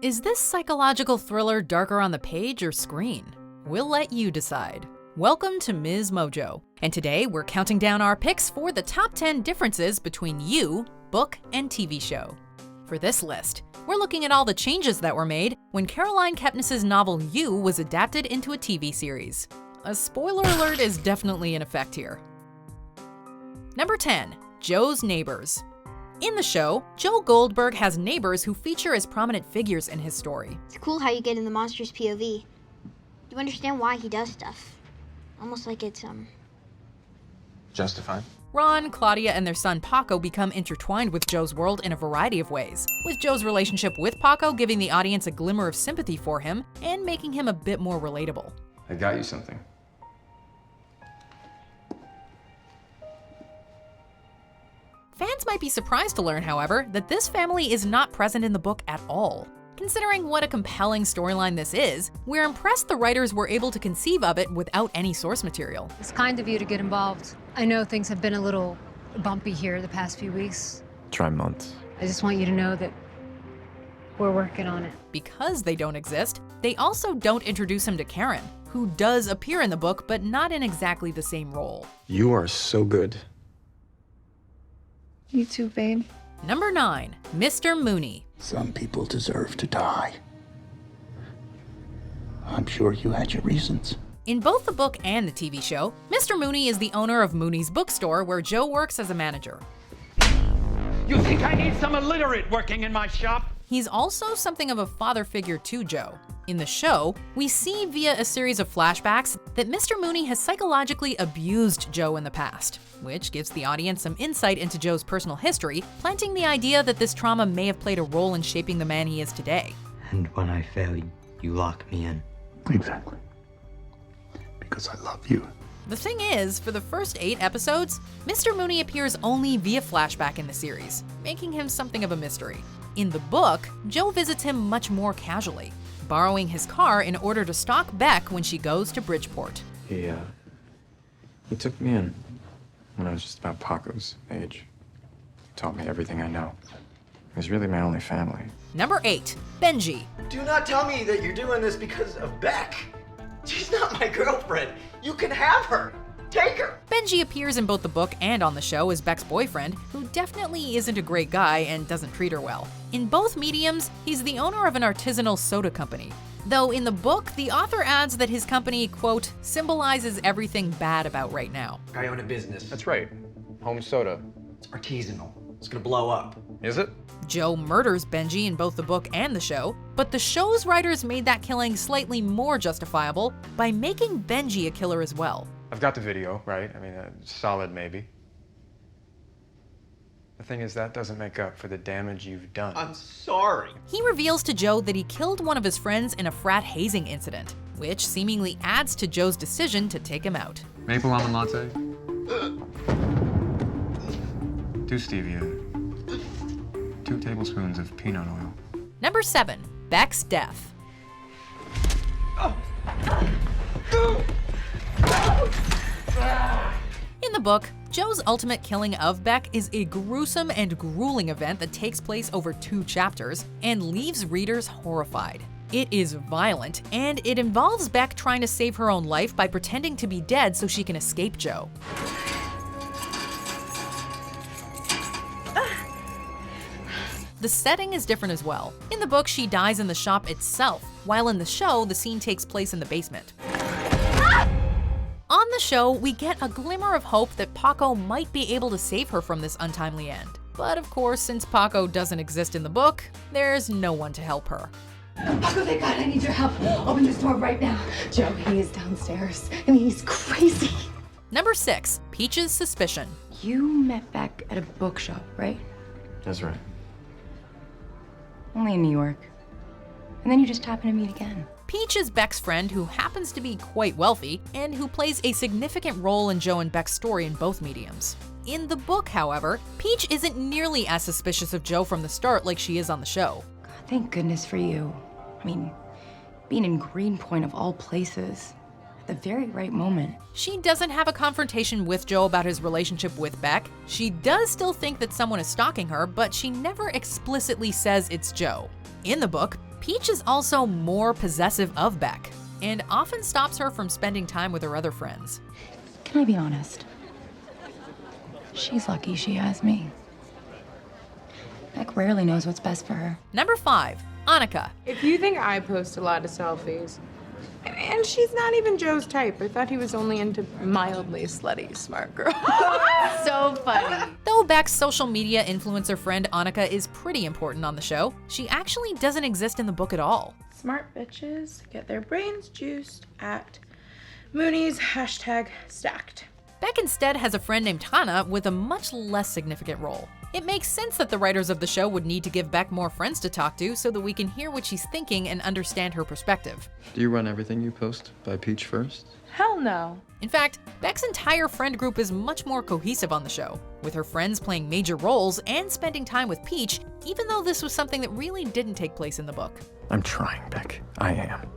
Is this psychological thriller darker on the page or screen? We'll let you decide. Welcome to MsMojo, and today we're counting down our picks for the top 10 differences between You, book, and TV show. For this list, we're looking at all the changes that were made when Caroline Kepnes' novel You was adapted into a TV series. A spoiler alert is definitely in effect here. Number 10, Joe's neighbors. In the show, Joe Goldberg has neighbors who feature as prominent figures in his story. It's cool how you get in the monster's POV. You understand why he does stuff. Almost like it's, justified. Ron, Claudia, and their son Paco become intertwined with Joe's world in a variety of ways, with Joe's relationship with Paco giving the audience a glimmer of sympathy for him and making him a bit more relatable. I got you something. Fans might be surprised to learn, however, that this family is not present in the book at all. Considering what a compelling storyline this is, we're impressed the writers were able to conceive of it without any source material. It's kind of you to get involved. I know things have been a little bumpy here the past few weeks. Try months. I just want you to know that we're working on it. Because they don't exist, they also don't introduce him to Karen, who does appear in the book but not in exactly the same role. You are so good. You too, babe. Number 9, Mr. Mooney. Some people deserve to die. I'm sure you had your reasons. In both the book and the TV show, Mr. Mooney is the owner of Mooney's bookstore where Joe works as a manager. You think I need some illiterate working in my shop? He's also something of a father figure to Joe. In the show, we see via a series of flashbacks that Mr. Mooney has psychologically abused Joe in the past, which gives the audience some insight into Joe's personal history, planting the idea that this trauma may have played a role in shaping the man he is today. And when I fail, you lock me in. Exactly. Because I love you. The thing is, for the first 8 episodes, Mr. Mooney appears only via flashback in the series, making him something of a mystery. In the book, Joe visits him much more casually, borrowing his car in order to stalk Beck when she goes to Bridgeport. He took me in when I was just about Paco's age. He taught me everything I know. He was really my only family. Number 8, Benji. Do not tell me that you're doing this because of Beck. She's not my girlfriend. You can have her. Take her. Benji appears in both the book and on the show as Beck's boyfriend, who definitely isn't a great guy and doesn't treat her well. In both mediums, he's the owner of an artisanal soda company. Though in the book, the author adds that his company, quote, symbolizes everything bad about right now. I own a business. That's right. Home soda. It's artisanal. It's gonna blow up. Is it? Joe murders Benji in both the book and the show, but the show's writers made that killing slightly more justifiable by making Benji a killer as well. I've got the video, right? I mean, solid maybe. The thing is, that doesn't make up for the damage you've done. I'm sorry. He reveals to Joe that he killed one of his friends in a frat hazing incident, which seemingly adds to Joe's decision to take him out. Maple almond latte. 2 stevia. 2 tablespoons of peanut oil. Number 7, Beck's death. In the book, Joe's ultimate killing of Beck is a gruesome and grueling event that takes place over 2 chapters and leaves readers horrified. It is violent, and it involves Beck trying to save her own life by pretending to be dead so she can escape Joe. The setting is different as well. In the book, she dies in the shop itself, while in the show, the scene takes place in the basement. On the show, we get a glimmer of hope that Paco might be able to save her from this untimely end. But of course, since Paco doesn't exist in the book, there's no one to help her. Paco, thank God, I need your help. Open this door right now. Joe, he is downstairs, and he's crazy. Number 6, Peach's suspicion. You met Beck at a bookshop, right? That's right. Only in New York. And then you just happen to meet again. Peach is Beck's friend who happens to be quite wealthy and who plays a significant role in Joe and Beck's story in both mediums. In the book, however, Peach isn't nearly as suspicious of Joe from the start like she is on the show. God, thank goodness for you. I mean, being in Greenpoint of all places, at the very right moment. She doesn't have a confrontation with Joe about his relationship with Beck. She does still think that someone is stalking her, but she never explicitly says it's Joe. In the book, Peach is also more possessive of Beck and often stops her from spending time with her other friends. Can I be honest? She's lucky she has me. Beck rarely knows what's best for her. Number 5, Annika. If you think I post a lot of selfies, and she's not even Joe's type. I thought he was only into mildly slutty smart girls. So funny. Though Beck's social media influencer friend Annika is pretty important on the show, she actually doesn't exist in the book at all. Smart bitches get their brains juiced at Mooney's #stacked. Beck instead has a friend named Hannah with a much less significant role. It makes sense that the writers of the show would need to give Beck more friends to talk to so that we can hear what she's thinking and understand her perspective. Do you run everything you post by Peach first? Hell no. In fact, Beck's entire friend group is much more cohesive on the show, with her friends playing major roles and spending time with Peach, even though this was something that really didn't take place in the book. I'm trying, Beck. I am.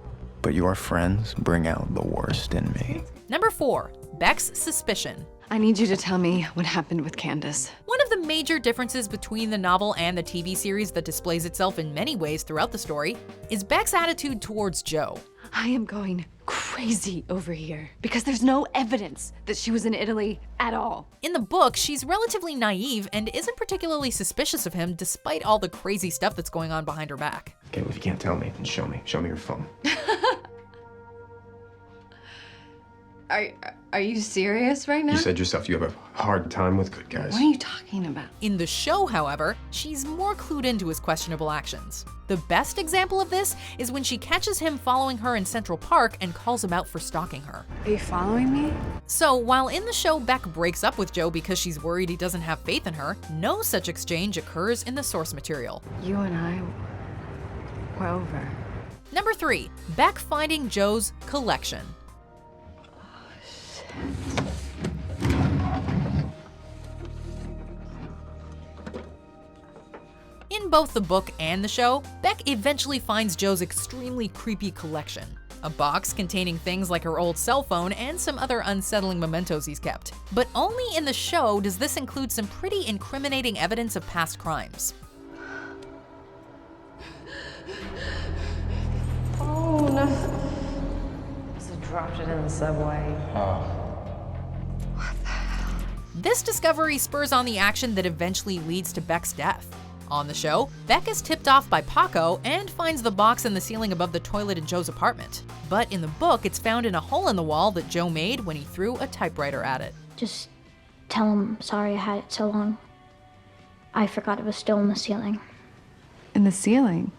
But your friends bring out the worst in me. Number 4, Beck's suspicion. I need you to tell me what happened with Candace. One of the major differences between the novel and the TV series that displays itself in many ways throughout the story is Beck's attitude towards Joe. I am going crazy over here because there's no evidence that she was in Italy at all. In the book, she's relatively naive and isn't particularly suspicious of him despite all the crazy stuff that's going on behind her back. Okay, well, if you can't tell me, then show me. Show me your phone. Are you serious right now? You said yourself you have a hard time with good guys. What are you talking about? In the show, however, she's more clued into his questionable actions. The best example of this is when she catches him following her in Central Park and calls him out for stalking her. Are you following me? So while in the show Beck breaks up with Joe because she's worried he doesn't have faith in her, no such exchange occurs in the source material. You and I were over. Number 3, Beck finding Joe's collection. In both the book and the show, Beck eventually finds Joe's extremely creepy collection. A box containing things like her old cell phone and some other unsettling mementos he's kept. But only in the show does this include some pretty incriminating evidence of past crimes. Oh no. So dropped it in the subway. This discovery spurs on the action that eventually leads to Beck's death. On the show, Beck is tipped off by Paco and finds the box in the ceiling above the toilet in Joe's apartment. But in the book, it's found in a hole in the wall that Joe made when he threw a typewriter at it. Just tell him sorry I had it so long. I forgot it was still in the ceiling. In the ceiling?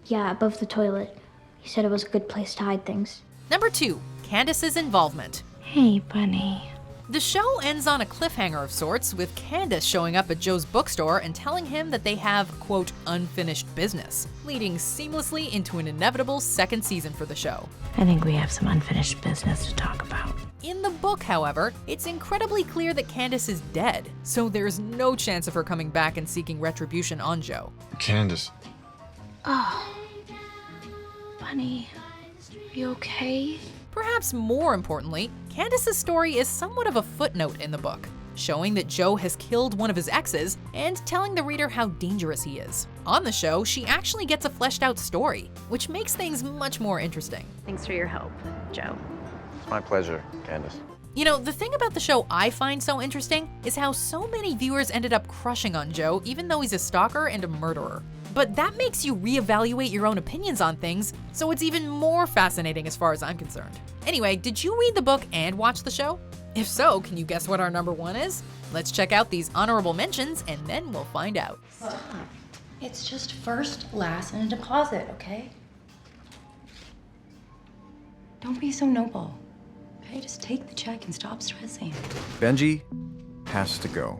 Yeah, above the toilet. He said it was a good place to hide things. Number 2, Candace's involvement. Hey, bunny. The show ends on a cliffhanger of sorts, with Candace showing up at Joe's bookstore and telling him that they have, quote, unfinished business, leading seamlessly into an inevitable second season for the show. I think we have some unfinished business to talk about. In the book, however, it's incredibly clear that Candace is dead, so there's no chance of her coming back and seeking retribution on Joe. Candace. Oh. Bunny, are you okay? Perhaps more importantly, Candace's story is somewhat of a footnote in the book, showing that Joe has killed one of his exes and telling the reader how dangerous he is. On the show, she actually gets a fleshed out story, which makes things much more interesting. Thanks for your help, Joe. It's my pleasure, Candace. You know, the thing about the show I find so interesting is how so many viewers ended up crushing on Joe even though he's a stalker and a murderer. But that makes you reevaluate your own opinions on things, so it's even more fascinating as far as I'm concerned. Anyway, did you read the book and watch the show? If so, can you guess what our number 1 is? Let's check out these honorable mentions and then we'll find out. Stop. It's just first, last, and a deposit, okay? Don't be so noble. Okay, just take the check and stop stressing. Benji has to go.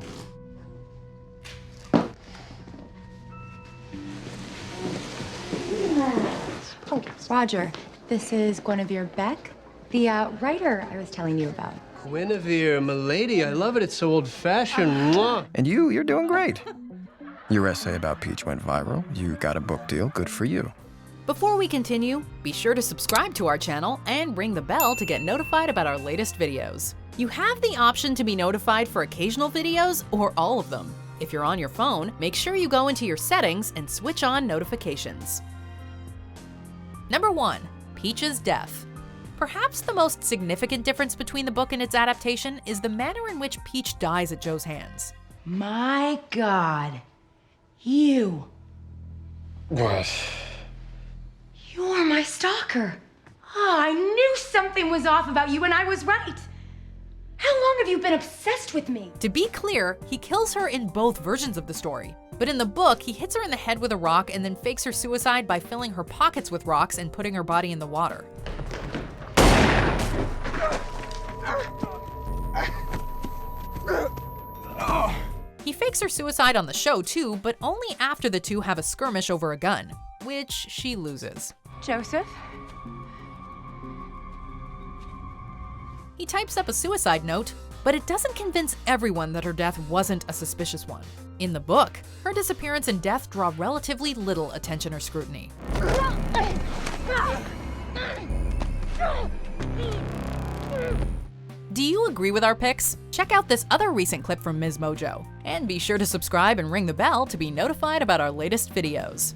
Oh, Roger, this is Guinevere Beck, the writer I was telling you about. Guinevere, milady, I love it. It's so old-fashioned. Mwah. And you're doing great. Your essay about Peach went viral. You got a book deal. Good for you. Before we continue, be sure to subscribe to our channel and ring the bell to get notified about our latest videos. You have the option to be notified for occasional videos or all of them. If you're on your phone, make sure you go into your settings and switch on notifications. Number 1. Peach's death. Perhaps the most significant difference between the book and its adaptation is the manner in which Peach dies at Joe's hands. My God. You. What? You're my stalker. Oh, I knew something was off about you, and I was right. How long have you been obsessed with me? To be clear, he kills her in both versions of the story. But in the book, he hits her in the head with a rock and then fakes her suicide by filling her pockets with rocks and putting her body in the water. He fakes her suicide on the show too, but only after the two have a skirmish over a gun, which she loses. Joseph? He types up a suicide note, but it doesn't convince everyone that her death wasn't a suspicious one. In the book, her disappearance and death draw relatively little attention or scrutiny. Do you agree with our picks? Check out this other recent clip from MsMojo, and be sure to subscribe and ring the bell to be notified about our latest videos.